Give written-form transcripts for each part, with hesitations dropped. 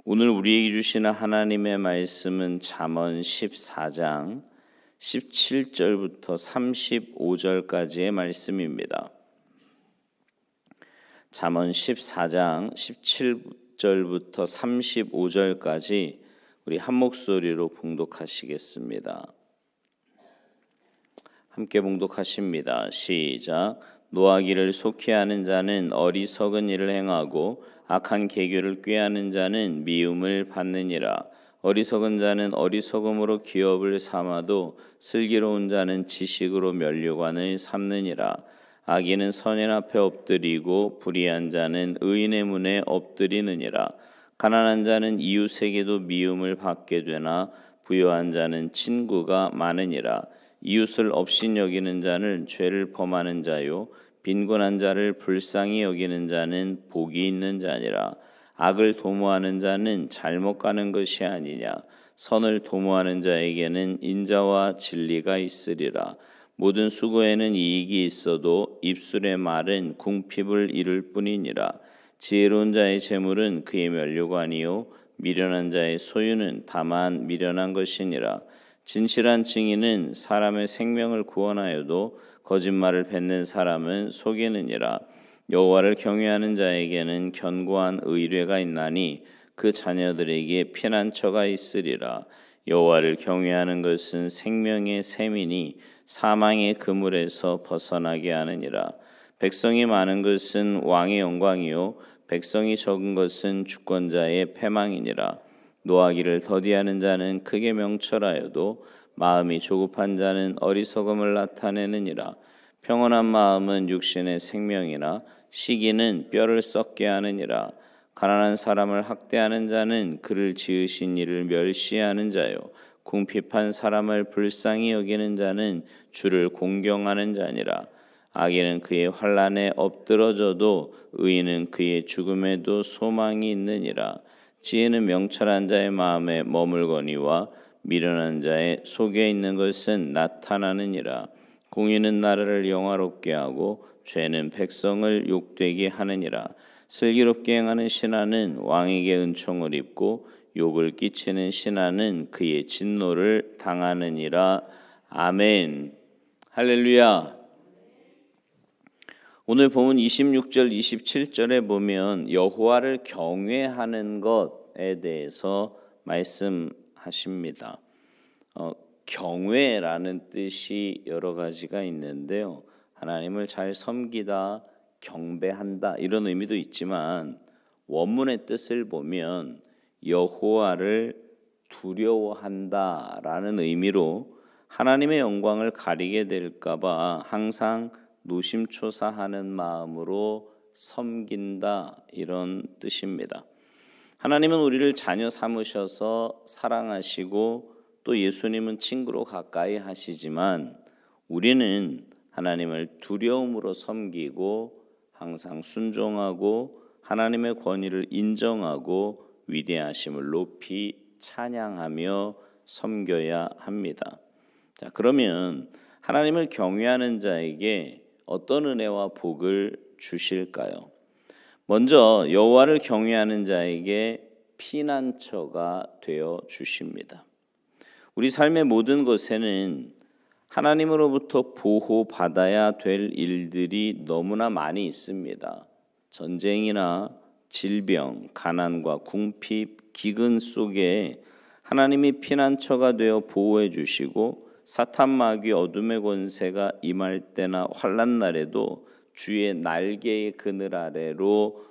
오늘 우리에게 주시는 하나님의 말씀은 잠언 14장 17절부터 35절까지의 말씀입니다. 잠언 14장 17절부터 35절까지 우리 한 목소리로 봉독하시겠습니다. 함께 봉독하십니다. 시작. 노하기를 속히하는 자는 어리석은 일을 행하고 악한 계교를 꾀하는 자는 미움을 받느니라. 어리석은 자는 어리석음으로 기업을 삼아도 슬기로운 자는 지식으로 면류관을 삼느니라. 악인은 선인 앞에 엎드리고 불의한 자는 의인의 문에 엎드리느니라. 가난한 자는 이웃에게도 미움을 받게 되나 부유한 자는 친구가 많으니라. 이웃을 업신여기는 자는 죄를 범하는 자요 빈곤한 자를 불쌍히 여기는 자는 복이 있는 자니라. 악을 도모하는 자는 잘못 가는 것이 아니냐. 선을 도모하는 자에게는 인자와 진리가 있으리라. 모든 수고에는 이익이 있어도 입술의 말은 궁핍을 이룰 뿐이니라. 지혜로운 자의 재물은 그의 면류관이요 미련한 자의 소유는 다만 미련한 것이니라. 진실한 증인은 사람의 생명을 구원하여도 거짓말을 뱉는 사람은 속이느니라. 여호와를 경외하는 자에게는 견고한 의뢰가 있나니 그 자녀들에게 피난처가 있으리라. 여호와를 경외하는 것은 생명의 샘이니 사망의 그물에서 벗어나게 하느니라. 백성이 많은 것은 왕의 영광이요 백성이 적은 것은 주권자의 패망이니라. 노하기를 더디하는 자는 크게 명철하여도 마음이 조급한 자는 어리석음을 나타내느니라. 평온한 마음은 육신의 생명이나 시기는 뼈를 썩게 하느니라. 가난한 사람을 학대하는 자는 그를 지으신 이를 멸시하는 자요 궁핍한 사람을 불쌍히 여기는 자는 주를 공경하는 자니라. 악인은 그의 환난에 엎드러져도 의인은 그의 죽음에도 소망이 있느니라. 지혜는 명철한 자의 마음에 머물거니와 미련한 자의 속에 있는 것은 나타나느니라. 공의는 나라를 영화롭게 하고 죄는 백성을 욕되게 하느니라. 슬기롭게 행하는 신하는 왕에게 은총을 입고 욕을 끼치는 신하는 그의 진노를 당하느니라. 아멘. 할렐루야. 오늘 본문 26절 27절에 보면 여호와를 경외하는 것에 대해서 말씀하십니다. 경외라는 뜻이 여러 가지가 있는데요. 하나님을 잘 섬기다, 경배한다 이런 의미도 있지만 원문의 뜻을 보면 여호와를 두려워한다라는 의미로 하나님의 영광을 가리게 될까 봐 항상 노심초사하는 마음으로 섬긴다 이런 뜻입니다. 하나님은 우리를 자녀 삼으셔서 사랑하시고 또 예수님은 친구로 가까이 하시지만 우리는 하나님을 두려움으로 섬기고 항상 순종하고 하나님의 권위를 인정하고 위대하심을 높이 찬양하며 섬겨야 합니다. 자, 그러면 하나님을 경외하는 자에게 어떤 은혜와 복을 주실까요? 먼저 여호와를 경외하는 자에게 피난처가 되어 주십니다. 우리 삶의 모든 것에는 하나님으로부터 보호받아야 될 일들이 너무나 많이 있습니다. 전쟁이나 질병, 가난과 궁핍, 기근 속에 하나님이 피난처가 되어 보호해 주시고 사탄 마귀 어둠의 권세가 임할 때나 환난 날에도 주의 날개의 그늘 아래로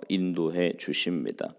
인도해 주십니다.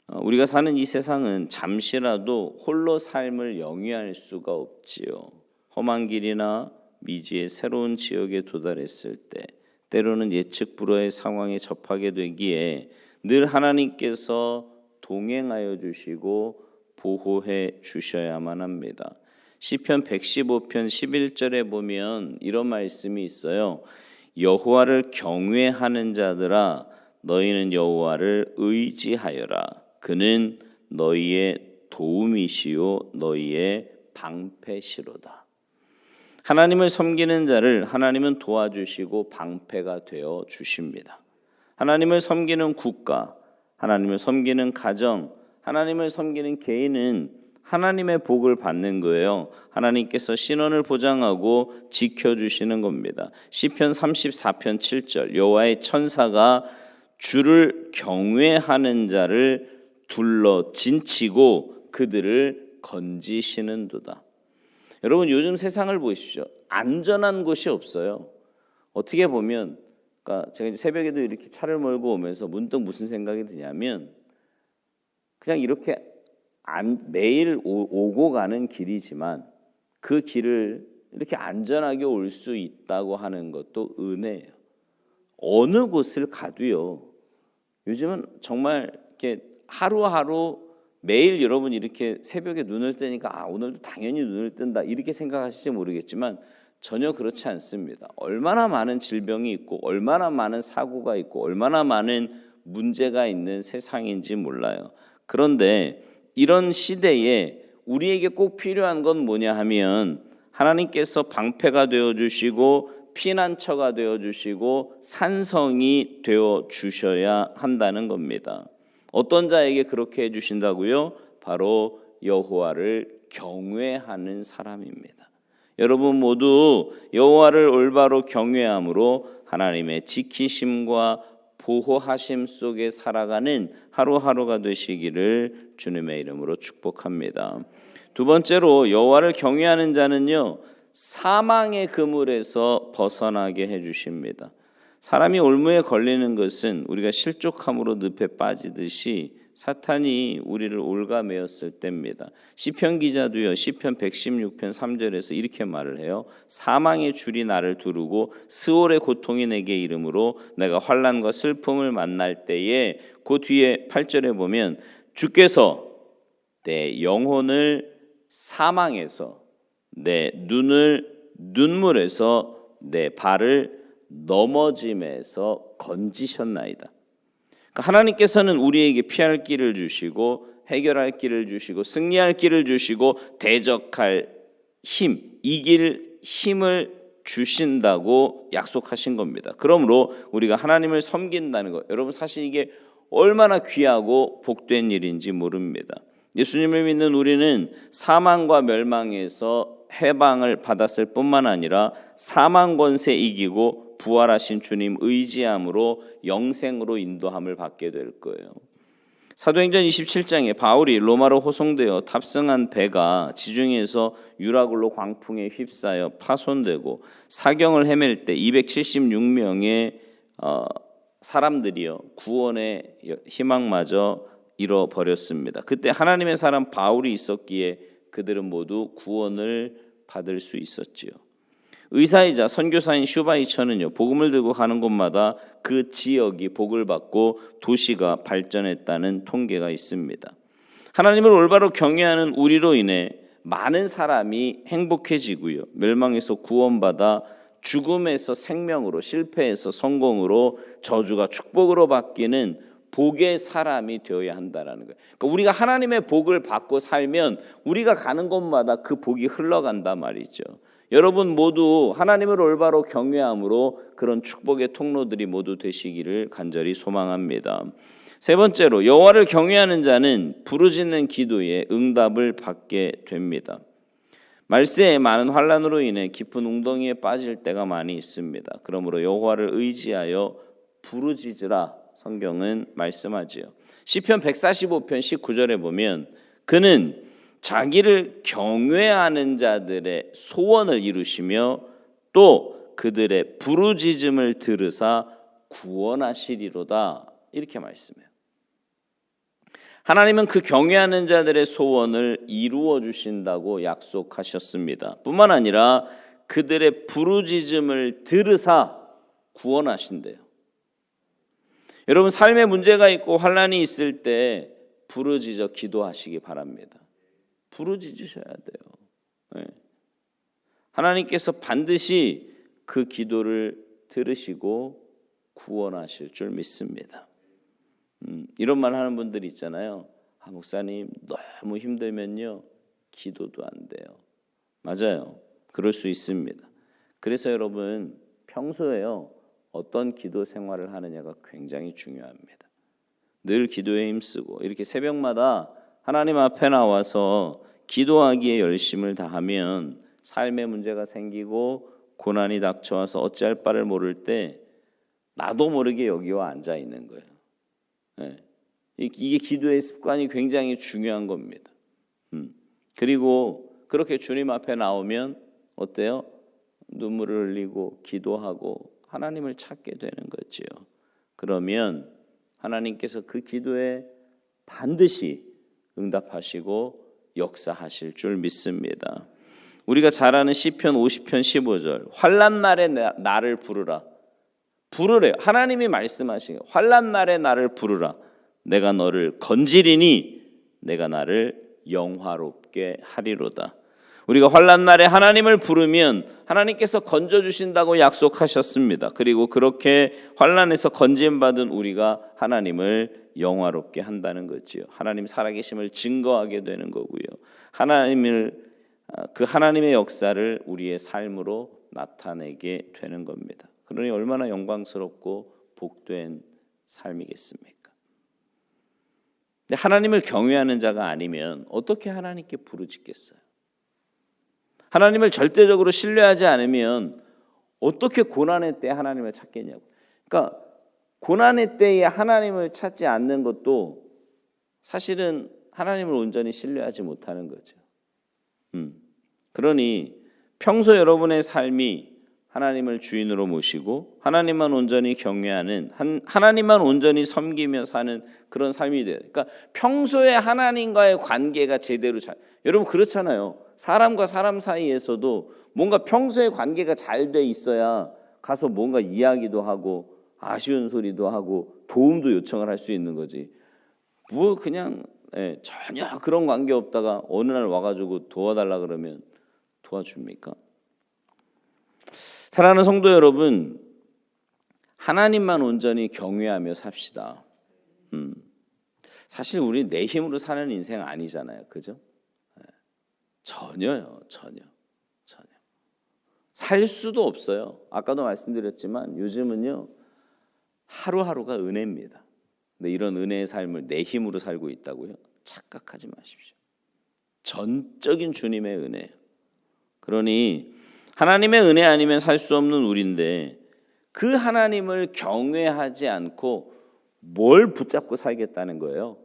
우리가 사는 이 세상은 잠시라도 홀로 삶을 영위할 수가 없지요. 험한 길이나 미지의 새로운 지역에 도달했을 때 때로는 예측 불허의 상황에 접하게 되기에 늘 하나님께서 동행하여 주시고 보호해 주셔야만 합니다. 시편 115편 11절에 보면 이런 말씀이 있어요. 여호와를 경외하는 자들아 너희는 여호와를 의지하여라. 그는 너희의 도움이시요 너희의 방패시로다. 하나님을 섬기는 자를 하나님은 도와주시고 방패가 되어 주십니다. 하나님을 섬기는 국가, 하나님을 섬기는 가정, 하나님을 섬기는 개인은 하나님의 복을 받는 거예요. 하나님께서 신원을 보장하고 지켜주시는 겁니다. 시편 34편 7절 여호와의 천사가 주를 경외하는 자를 둘러 진치고 그들을 건지시는도다. 여러분 요즘 세상을 보십시오. 안전한 곳이 없어요. 어떻게 보면 그러니까 제가 이제 새벽에도 이렇게 차를 몰고 오면서 문득 무슨 생각이 드냐면 그냥 이렇게 매일 오고 가는 길이지만 그 길을 이렇게 안전하게 올 수 있다고 하는 것도 은혜예요. 어느 곳을 가도요. 요즘은 정말 이렇게 하루하루 매일 여러분 이렇게 새벽에 눈을 뜨니까 오늘도 당연히 눈을 뜬다 이렇게 생각하실지 모르겠지만 전혀 그렇지 않습니다. 얼마나 많은 질병이 있고 얼마나 많은 사고가 있고 얼마나 많은 문제가 있는 세상인지 몰라요. 그런데 이런 시대에 우리에게 꼭 필요한 건 뭐냐 하면 하나님께서 방패가 되어주시고 피난처가 되어주시고 산성이 되어주셔야 한다는 겁니다. 어떤 자에게 그렇게 해주신다고요? 바로 여호와를 경외하는 사람입니다. 여러분 모두 여호와를 올바로 경외함으로 하나님의 지키심과 보호하심 속에 살아가는 하루하루가 되시기를 주님의 이름으로 축복합니다. 두 번째로 여호와를 경외하는 자는요 사망의 그물에서 벗어나게 해주십니다. 사람이 올무에 걸리는 것은 우리가 실족함으로 늪에 빠지듯이 사탄이 우리를 올가매었을 때입니다. 시편 기자도요 시편 116편 3절에서 이렇게 말을 해요. 사망의 줄이 나를 두르고 스올의 고통이 내게 이르므로 내가 환난과 슬픔을 만날 때에 그 뒤에 8절에 보면 주께서 내 영혼을 사망에서 내 눈을 눈물에서 내 발을 넘어짐에서 건지셨나이다. 그러니까 하나님께서는 우리에게 피할 길을 주시고 해결할 길을 주시고 승리할 길을 주시고 대적할 힘, 이길 힘을 주신다고 약속하신 겁니다. 그러므로 우리가 하나님을 섬긴다는 것, 여러분 사실 이게 얼마나 귀하고 복된 일인지 모릅니다. 예수님을 믿는 우리는 사망과 멸망에서 해방을 받았을 뿐만 아니라 사망 권세 이기고 부활하신 주님 의지함으로 영생으로 인도함을 받게 될 거예요. 사도행전 27장에 바울이 로마로 호송되어 탑승한 배가 지중해에서 유라굴로 광풍에 휩싸여 파손되고 사경을 헤맬 때 276명의 사람들이요 구원의 희망마저 잃어버렸습니다. 그때 하나님의 사람 바울이 있었기에 그들은 모두 구원을 받을 수 있었지요. 의사이자 선교사인 슈바이처는요 복음을 들고 가는 곳마다 그 지역이 복을 받고 도시가 발전했다는 통계가 있습니다. 하나님을 올바로 경외하는 우리로 인해 많은 사람이 행복해지고요 멸망에서 구원받아 죽음에서 생명으로 실패에서 성공으로 저주가 축복으로 바뀌는 복의 사람이 되어야 한다라는 거예요. 그러니까 우리가 하나님의 복을 받고 살면 우리가 가는 곳마다 그 복이 흘러간단 말이죠. 여러분 모두 하나님을 올바로 경외함으로 그런 축복의 통로들이 모두 되시기를 간절히 소망합니다. 세 번째로 여호와를 경외하는 자는 부르짖는 기도에 응답을 받게 됩니다. 말세에 많은 환난으로 인해 깊은 웅덩이에 빠질 때가 많이 있습니다. 그러므로 여호와를 의지하여 부르짖으라 성경은 말씀하지요. 시편 145편 19절에 보면 그는 자기를 경외하는 자들의 소원을 이루시며 또 그들의 부르짖음을 들으사 구원하시리로다 이렇게 말씀해요. 하나님은 그 경외하는 자들의 소원을 이루어 주신다고 약속하셨습니다. 뿐만 아니라 그들의 부르짖음을 들으사 구원하신대요. 여러분 삶에 문제가 있고 환난이 있을 때 부르짖어 기도하시기 바랍니다. 부르짖으셔야 돼요. 네. 하나님께서 반드시 그 기도를 들으시고 구원하실 줄 믿습니다. 이런 말 하는 분들이 있잖아요. 목사님 너무 힘들면요 기도도 안 돼요. 맞아요. 그럴 수 있습니다. 그래서 여러분 평소에요 어떤 기도 생활을 하느냐가 굉장히 중요합니다. 늘 기도에 힘쓰고 이렇게 새벽마다 하나님 앞에 나와서 기도하기에 열심을 다하면 삶의 문제가 생기고 고난이 닥쳐와서 어찌할 바를 모를 때 나도 모르게 여기 와 앉아 있는 거예요. 네. 이게 기도의 습관이 굉장히 중요한 겁니다. 그리고 그렇게 주님 앞에 나오면 어때요? 눈물을 흘리고 기도하고 하나님을 찾게 되는 거지요. 그러면 하나님께서 그 기도에 반드시 응답하시고 역사하실 줄 믿습니다. 우리가 잘 아는 시편 50편 15절 환난 날에 나를 부르라. 부르래요. 하나님이 말씀하신 거예요. 환난 날에 나를 부르라. 내가 너를 건지리니 내가 나를 영화롭게 하리로다. 우리가 환난 날에 하나님을 부르면 하나님께서 건져주신다고 약속하셨습니다. 그리고 그렇게 환난에서 건짐받은 우리가 하나님을 영화롭게 한다는 거지요. 하나님 살아계심을 증거하게 되는 거고요. 그 하나님의 역사를 우리의 삶으로 나타내게 되는 겁니다. 그러니 얼마나 영광스럽고 복된 삶이겠습니까? 근데 하나님을 경외하는 자가 아니면 어떻게 하나님께 부르짖겠어요? 하나님을 절대적으로 신뢰하지 않으면 어떻게 고난의 때 하나님을 찾겠냐고. 그러니까 고난의 때에 하나님을 찾지 않는 것도 사실은 하나님을 온전히 신뢰하지 못하는 거죠. 그러니 평소 여러분의 삶이 하나님을 주인으로 모시고 하나님만 온전히 경외하는, 하나님만 온전히 섬기며 사는 그런 삶이 돼요. 그러니까 평소에 하나님과의 관계가 제대로 여러분 그렇잖아요. 사람과 사람 사이에서도 뭔가 평소에 관계가 잘 돼 있어야 가서 뭔가 이야기도 하고 아쉬운 소리도 하고 도움도 요청을 할 수 있는 거지. 뭐 그냥 전혀 그런 관계 없다가 어느 날 와가지고 도와달라 그러면 도와줍니까? 사랑하는 성도 여러분, 하나님만 온전히 경외하며 삽시다. 사실 우리 내 힘으로 사는 인생 아니잖아요, 그죠? 전혀요, 전혀. 살 수도 없어요. 아까도 말씀드렸지만 요즘은요 하루하루가 은혜입니다. 근데 이런 은혜의 삶을 내 힘으로 살고 있다고요? 착각하지 마십시오. 전적인 주님의 은혜예요. 그러니 하나님의 은혜 아니면 살 수 없는 우리인데 그 하나님을 경외하지 않고 뭘 붙잡고 살겠다는 거예요?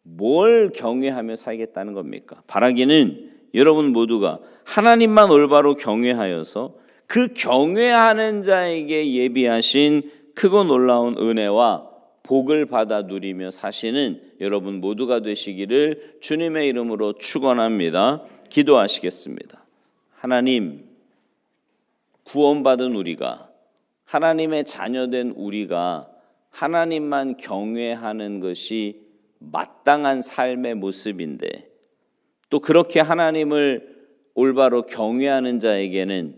뭘 경외하며 살겠다는 겁니까? 바라기는 여러분 모두가 하나님만 올바로 경외하여서 그 경외하는 자에게 예비하신 크고 놀라운 은혜와 복을 받아 누리며 사시는 여러분 모두가 되시기를 주님의 이름으로 축원합니다. 기도하시겠습니다. 하나님, 구원받은 우리가, 하나님의 자녀된 우리가 하나님만 경외하는 것이 마땅한 삶의 모습인데 또 그렇게 하나님을 올바로 경외하는 자에게는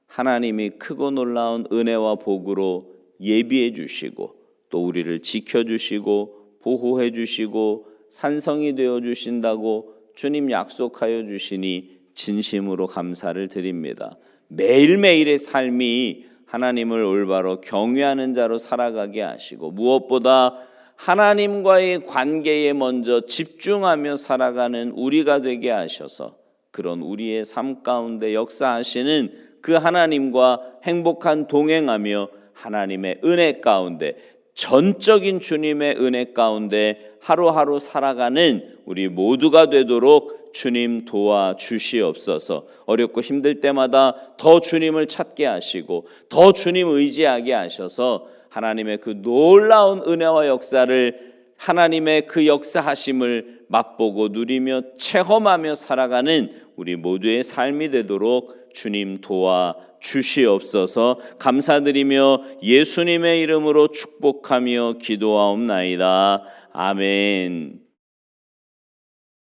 하나님이 크고 놀라운 은혜와 복으로 예비해 주시고 또 우리를 지켜주시고 보호해 주시고 산성이 되어 주신다고 주님 약속하여 주시니 진심으로 감사를 드립니다. 매일매일의 삶이 하나님을 올바로 경외하는 자로 살아가게 하시고 무엇보다 하나님과의 관계에 먼저 집중하며 살아가는 우리가 되게 하셔서 그런 우리의 삶 가운데 역사하시는 그 하나님과 행복한 동행하며 하나님의 은혜 가운데 전적인 주님의 은혜 가운데 하루하루 살아가는 우리 모두가 되도록 주님 도와주시옵소서. 어렵고 힘들 때마다 더 주님을 찾게 하시고 더 주님 의지하게 하셔서 하나님의 그 놀라운 은혜와 역사를 하나님의 그 역사하심을 맛보고 누리며 체험하며 살아가는 우리 모두의 삶이 되도록 주님 도와주시옵소서. 감사드리며 예수님의 이름으로 축복하며 기도하옵나이다. 아멘.